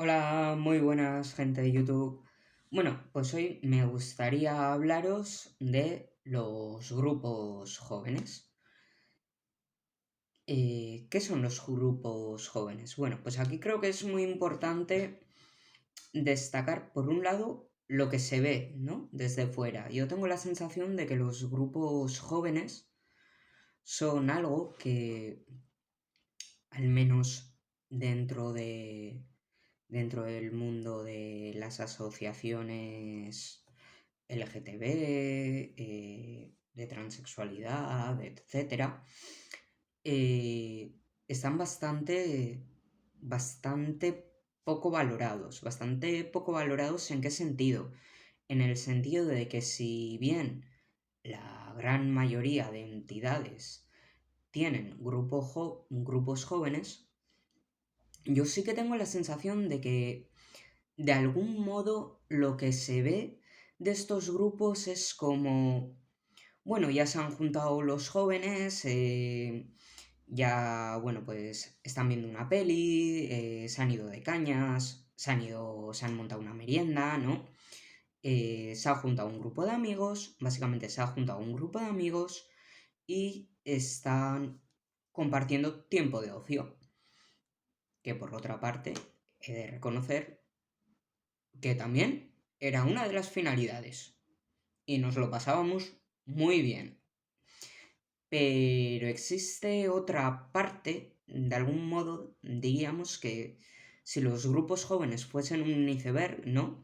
Hola, muy buenas gente de YouTube. Bueno, pues hoy me gustaría hablaros de los grupos jóvenes. ¿Qué son los grupos jóvenes? Bueno, pues aquí creo que es muy importante destacar, por un lado, lo que se ve, ¿no? Desde fuera. Yo tengo la sensación de que los grupos jóvenes son algo que, al menos dentro dentro del mundo de las asociaciones LGTB, de transexualidad, etcétera, están bastante poco valorados. Bastante poco valorados, ¿en qué sentido? En el sentido de que, si bien la gran mayoría de entidades tienen grupos jóvenes, yo sí que tengo la sensación de que, de algún modo, lo que se ve de estos grupos es como, bueno, ya se han juntado los jóvenes, ya, bueno, pues están viendo una peli, se han ido de cañas, se han montado una merienda, ¿no? Se ha juntado un grupo de amigos, básicamente se ha juntado un grupo de amigos y están compartiendo tiempo de ocio, que por otra parte he de reconocer que también era una de las finalidades y nos lo pasábamos muy bien. Pero existe otra parte, de algún modo diríamos que si los grupos jóvenes fuesen un iceberg, ¿no?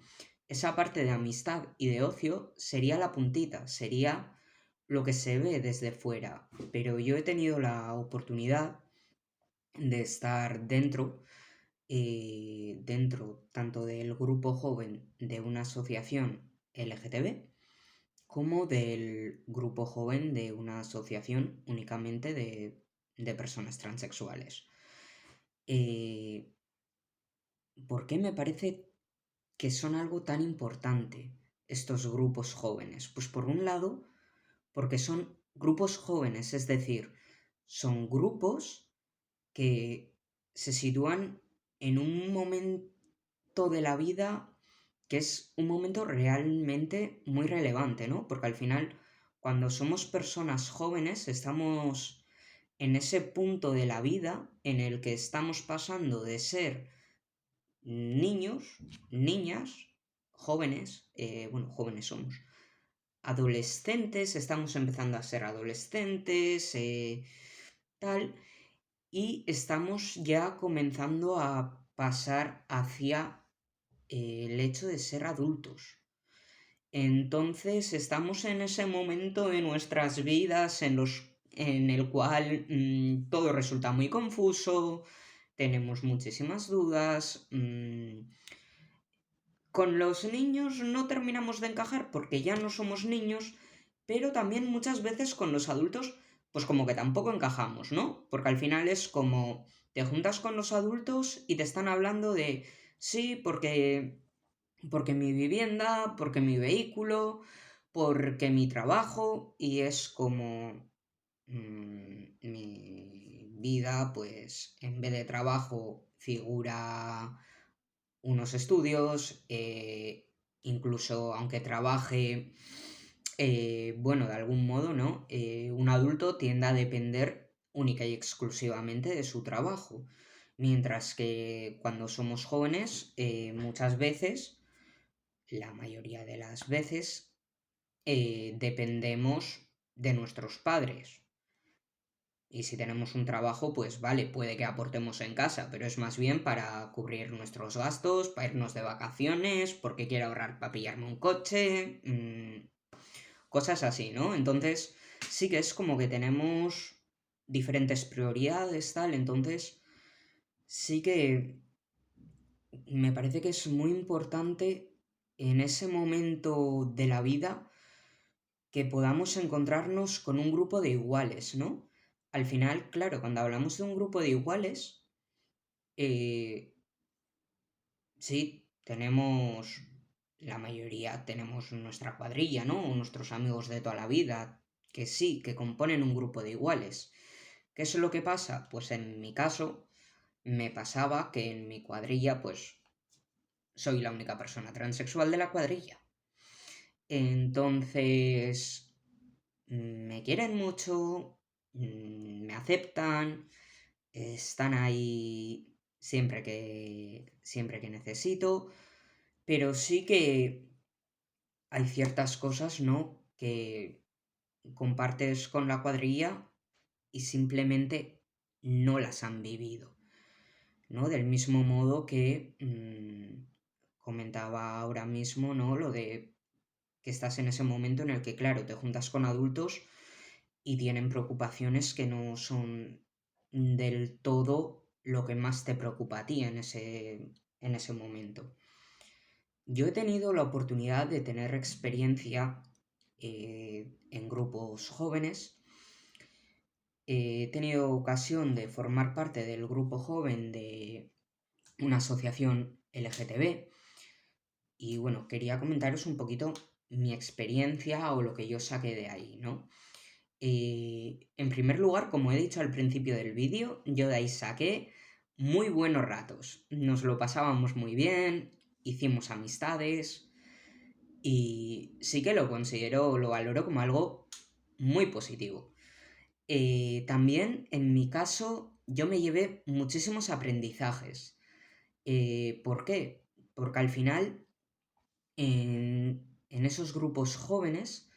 Esa parte de amistad y de ocio sería la puntita, sería lo que se ve desde fuera. Pero yo he tenido la oportunidad de estar dentro tanto del grupo joven de una asociación LGTB como del grupo joven de una asociación únicamente de personas transexuales. Eh, ¿Por qué me parece que son algo tan importante estos grupos jóvenes? Pues por un lado, porque son grupos jóvenes, es decir, son grupos que se sitúan en un momento de la vida que es un momento realmente muy relevante, ¿no? Porque al final, cuando somos personas jóvenes, estamos en ese punto de la vida en el que estamos pasando de ser niños, niñas, jóvenes, bueno, jóvenes somos, adolescentes, estamos empezando a ser adolescentes, tal, y estamos ya comenzando a pasar hacia el hecho de ser adultos. Entonces estamos en ese momento de nuestras vidas en el cual todo resulta muy confuso, tenemos muchísimas dudas. Con los niños no terminamos de encajar porque ya no somos niños, pero también muchas veces con los adultos, pues como que tampoco encajamos, ¿no? Porque al final es como te juntas con los adultos y te están hablando de, sí, porque mi vivienda, porque mi vehículo, porque mi trabajo, y es como mi vida, pues en vez de trabajo figura unos estudios, incluso aunque trabaje, bueno, de algún modo, ¿no? Un adulto tiende a depender única y exclusivamente de su trabajo, mientras que cuando somos jóvenes, muchas veces, la mayoría de las veces, dependemos de nuestros padres. Y si tenemos un trabajo, pues vale, puede que aportemos en casa, pero es más bien para cubrir nuestros gastos, para irnos de vacaciones, porque quiero ahorrar para pillarme un coche, cosas así, ¿no? Entonces, sí que es como que tenemos diferentes prioridades, tal, entonces sí que me parece que es muy importante en ese momento de la vida que podamos encontrarnos con un grupo de iguales, ¿no? Al final, claro, cuando hablamos de un grupo de iguales, eh, sí, tenemos, la mayoría tenemos nuestra cuadrilla, ¿no? Nuestros amigos de toda la vida, que sí, que componen un grupo de iguales. ¿Qué es lo que pasa? Pues en mi caso, me pasaba que en mi cuadrilla, pues soy la única persona transexual de la cuadrilla. Entonces, me quieren mucho, me aceptan, están ahí siempre que necesito, pero sí que hay ciertas cosas, ¿no? Que compartes con la cuadrilla y simplemente no las han vivido, ¿no? Del mismo modo que comentaba ahora mismo, ¿no? Lo de que estás en ese momento en el que, claro, te juntas con adultos y tienen preocupaciones que no son del todo lo que más te preocupa a ti en ese momento. Yo he tenido la oportunidad de tener experiencia en grupos jóvenes. He tenido ocasión de formar parte del grupo joven de una asociación LGTB y bueno, quería comentaros un poquito mi experiencia o lo que yo saqué de ahí, ¿no? En primer lugar, como he dicho al principio del vídeo, yo de ahí saqué muy buenos ratos. Nos lo pasábamos muy bien, hicimos amistades y sí que lo valoro como algo muy positivo. También, en mi caso, yo me llevé muchísimos aprendizajes. ¿Por qué? Porque al final, en esos grupos jóvenes,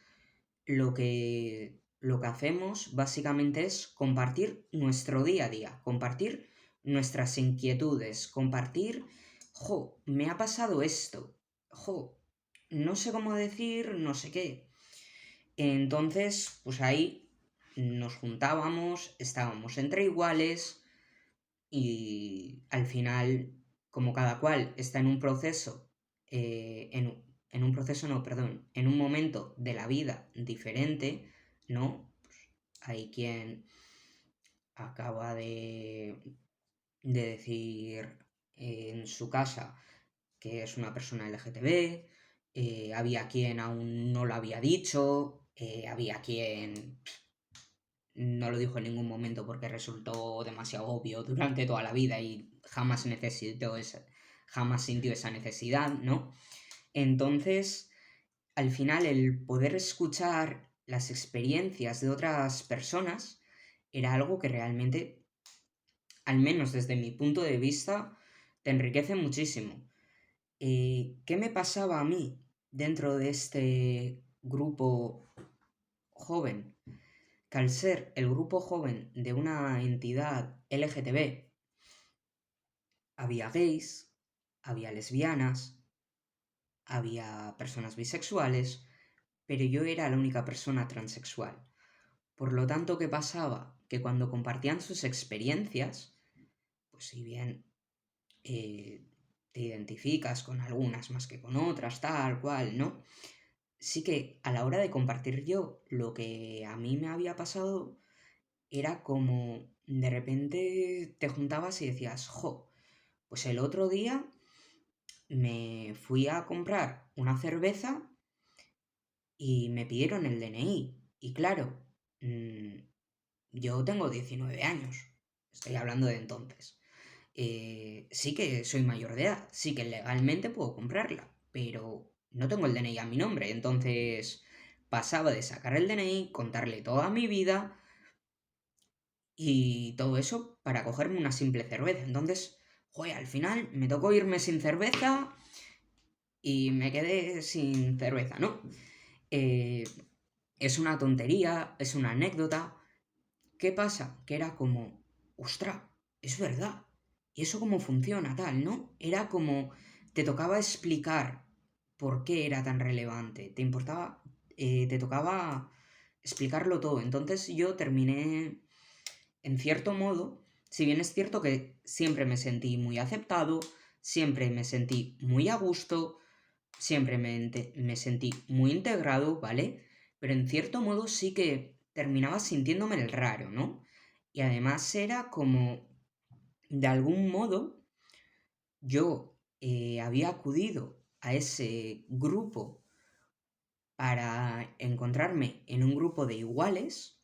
lo que hacemos básicamente es compartir nuestro día a día, compartir nuestras inquietudes, compartir, jo, me ha pasado esto, jo, no sé cómo decir, no sé qué. Entonces, pues ahí nos juntábamos, estábamos entre iguales y al final, como cada cual está en un proceso, en un proceso, no, perdón, en un momento de la vida diferente, ¿no? Pues hay quien acaba de decir en su casa que es una persona LGTB, había quien aún no lo había dicho, había quien no lo dijo en ningún momento porque resultó demasiado obvio durante toda la vida y jamás sintió esa necesidad, ¿no? Entonces, al final, el poder escuchar las experiencias de otras personas era algo que realmente, al menos desde mi punto de vista, te enriquece muchísimo. ¿Qué me pasaba a mí dentro de este grupo joven? Que al ser el grupo joven de una entidad LGTB, había gays, había lesbianas, había personas bisexuales, pero yo era la única persona transexual. Por lo tanto, ¿qué pasaba? Que cuando compartían sus experiencias, pues si bien te identificas con algunas más que con otras, tal cual, ¿no? Sí que a la hora de compartir yo lo que a mí me había pasado, era como de repente te juntabas y decías, jo, pues el otro día me fui a comprar una cerveza y me pidieron el DNI. Y claro, yo tengo 19 años, estoy hablando de entonces. Sí que soy mayor de edad, sí que legalmente puedo comprarla, pero no tengo el DNI a mi nombre. Entonces pasaba de sacar el DNI, contarle toda mi vida y todo eso para cogerme una simple cerveza. Entonces, joder, al final me tocó irme sin cerveza y me quedé sin cerveza, ¿no? Eh, es una tontería, es una anécdota. ¿Qué pasa? Que era como, ostra, es verdad. ¿Y eso cómo funciona tal, no? Era como, te tocaba explicar por qué era tan relevante. Te tocaba explicarlo todo. Entonces yo terminé en cierto modo, si bien es cierto que siempre me sentí muy aceptado, siempre me sentí muy a gusto, siempre me sentí muy integrado, ¿vale? Pero en cierto modo sí que terminaba sintiéndome el raro, ¿no? Y además era como, de algún modo, yo había acudido a ese grupo para encontrarme en un grupo de iguales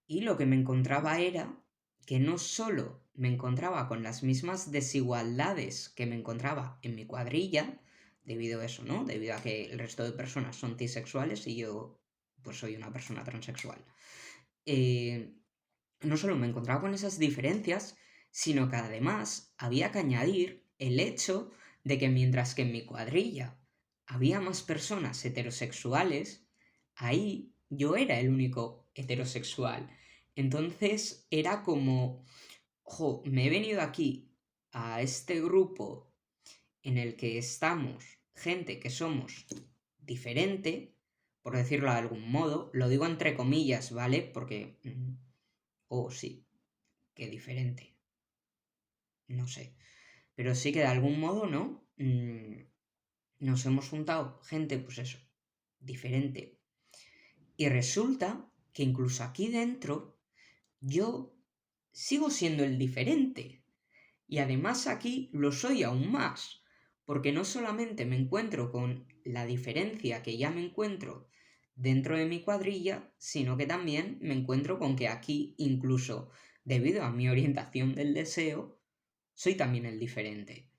y lo que me encontraba era que no solo me encontraba con las mismas desigualdades que me encontraba en mi cuadrilla, debido a eso, ¿no? Debido a que el resto de personas son cisexuales y yo, pues soy una persona transexual. No solo me encontraba con esas diferencias, sino que además había que añadir el hecho de que mientras que en mi cuadrilla había más personas heterosexuales, ahí yo era el único heterosexual. Entonces era como, jo, me he venido aquí a este grupo en el que estamos gente que somos diferente, por decirlo de algún modo, lo digo entre comillas, ¿vale? Porque, oh sí, qué diferente, no sé, pero sí que de algún modo, ¿no? Nos hemos juntado gente, pues eso, diferente. Y resulta que incluso aquí dentro yo sigo siendo el diferente. Y además aquí lo soy aún más, porque no solamente me encuentro con la diferencia que ya me encuentro dentro de mi cuadrilla, sino que también me encuentro con que aquí, incluso debido a mi orientación del deseo, soy también el diferente.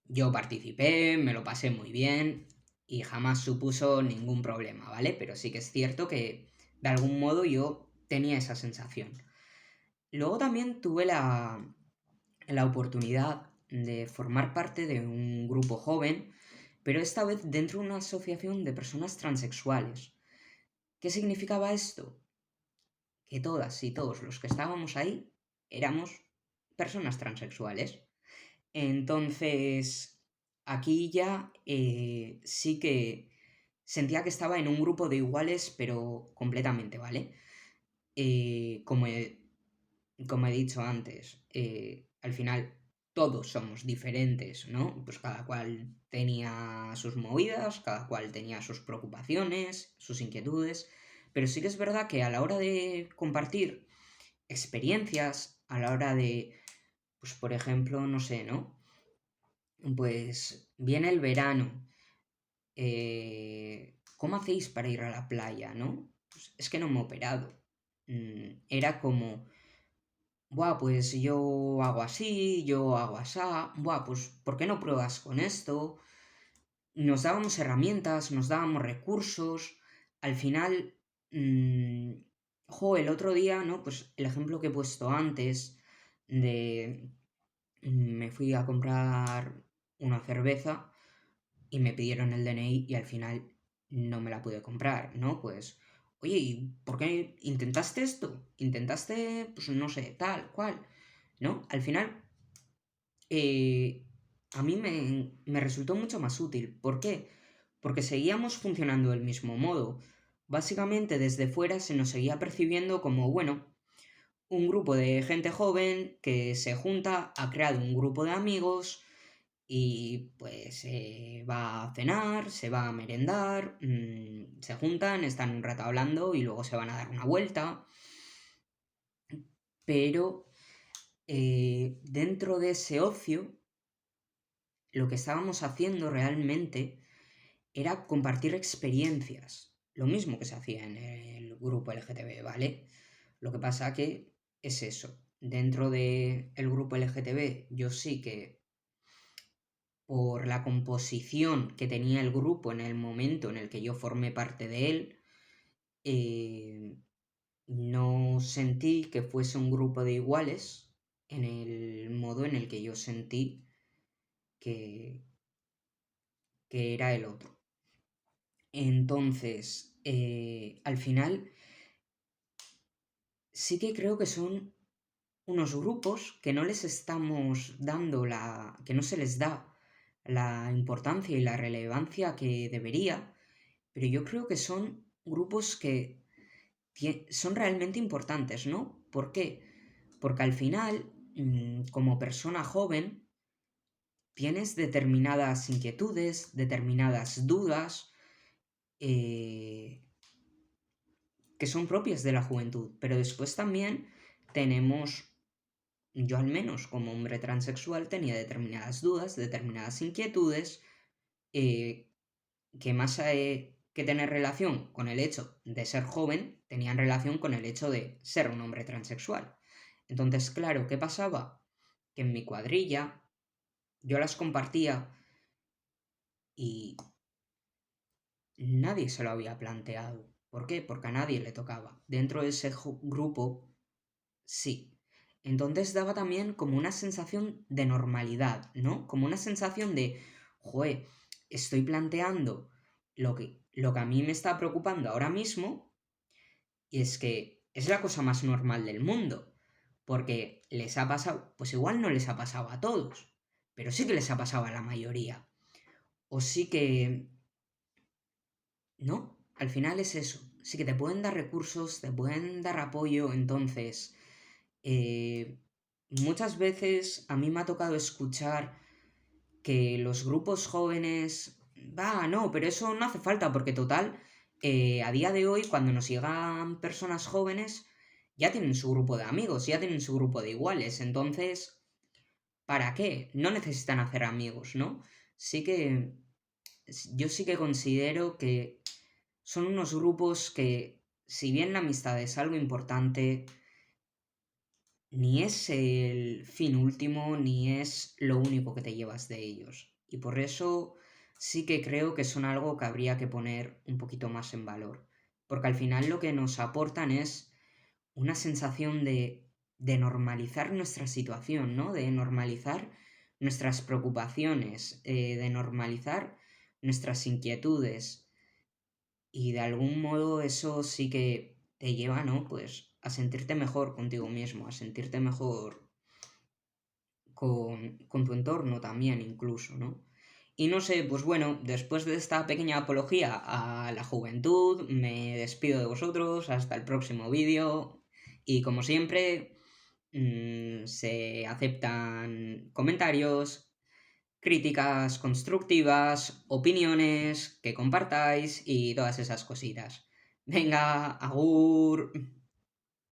Yo participé, me lo pasé muy bien y jamás supuso ningún problema, ¿vale? Pero sí que es cierto que de algún modo yo tenía esa sensación. Luego también tuve la oportunidad de formar parte de un grupo joven, pero esta vez dentro de una asociación de personas transexuales. ¿Qué significaba esto? Que todas y todos los que estábamos ahí éramos personas transexuales. Entonces, aquí ya sí que sentía que estaba en un grupo de iguales, pero completamente, ¿vale? Eh, como, he, como he dicho antes, al final todos somos diferentes, ¿no? Pues cada cual tenía sus movidas, cada cual tenía sus preocupaciones, sus inquietudes, pero sí que es verdad que a la hora de compartir experiencias, a la hora de, pues por ejemplo, no sé, ¿no? Pues viene el verano. ¿Cómo hacéis para ir a la playa, no? Pues es que no me he operado. Era como, buah, pues yo hago así, yo hago asá, buah, pues ¿por qué no pruebas con esto? Nos dábamos herramientas, nos dábamos recursos. Al final, el otro día, ¿no? Pues el ejemplo que he puesto antes de me fui a comprar una cerveza y me pidieron el DNI y al final no me la pude comprar, ¿no? Pues, oye, ¿y por qué intentaste esto? ¿Intentaste, pues no sé, tal, cual? ¿No? Al final, a mí me resultó mucho más útil. ¿Por qué? Porque seguíamos funcionando del mismo modo. Básicamente, desde fuera se nos seguía percibiendo como, bueno, un grupo de gente joven que se junta, ha creado un grupo de amigos y pues va a cenar, se va a merendar, se juntan, están un rato hablando y luego se van a dar una vuelta. Pero dentro de ese ocio, lo que estábamos haciendo realmente era compartir experiencias. Lo mismo que se hacía en el grupo LGTB, ¿vale? Lo que pasa que es eso. Dentro del grupo LGTB yo sí que por la composición que tenía el grupo en el momento en el que yo formé parte de él, eh, no sentí que fuese un grupo de iguales en el modo en el que yo sentí que, que era el otro. Entonces, al final, sí que creo que son unos grupos que no les estamos dando que no se les da la importancia y la relevancia que debería, pero yo creo que son grupos que son realmente importantes, ¿no? ¿Por qué? Porque al final, como persona joven, tienes determinadas inquietudes, determinadas dudas, eh, que son propias de la juventud, pero después también tenemos, yo al menos como hombre transexual tenía determinadas dudas, determinadas inquietudes, eh, que más que tener relación con el hecho de ser joven, tenían relación con el hecho de ser un hombre transexual. Entonces, claro, ¿qué pasaba? Que en mi cuadrilla yo las compartía y nadie se lo había planteado. ¿Por qué? Porque a nadie le tocaba. Dentro de ese grupo, sí. Entonces daba también como una sensación de normalidad, ¿no? Como una sensación de, joder, estoy planteando lo que a mí me está preocupando ahora mismo y es que es la cosa más normal del mundo. Porque les ha pasado, pues igual no les ha pasado a todos, pero sí que les ha pasado a la mayoría. O sí que no, al final es eso. Sí que te pueden dar recursos, te pueden dar apoyo, entonces eh, muchas veces a mí me ha tocado escuchar que los grupos jóvenes, va, no, pero eso no hace falta porque total, a día de hoy cuando nos llegan personas jóvenes ya tienen su grupo de amigos, ya tienen su grupo de iguales, entonces, ¿para qué? No necesitan hacer amigos, ¿no? Sí que yo sí que considero que son unos grupos que, si bien la amistad es algo importante, ni es el fin último, ni es lo único que te llevas de ellos. Y por eso sí que creo que son algo que habría que poner un poquito más en valor. Porque al final lo que nos aportan es una sensación de normalizar nuestra situación, ¿no? De normalizar nuestras preocupaciones, de normalizar nuestras inquietudes. Y de algún modo eso sí que te lleva, ¿no? Pues a sentirte mejor contigo mismo, a sentirte mejor con tu entorno también incluso, ¿no? Y no sé, pues bueno, después de esta pequeña apología a la juventud, me despido de vosotros, hasta el próximo vídeo y como siempre, se aceptan comentarios, críticas constructivas, opiniones, que compartáis y todas esas cositas. Venga, agur.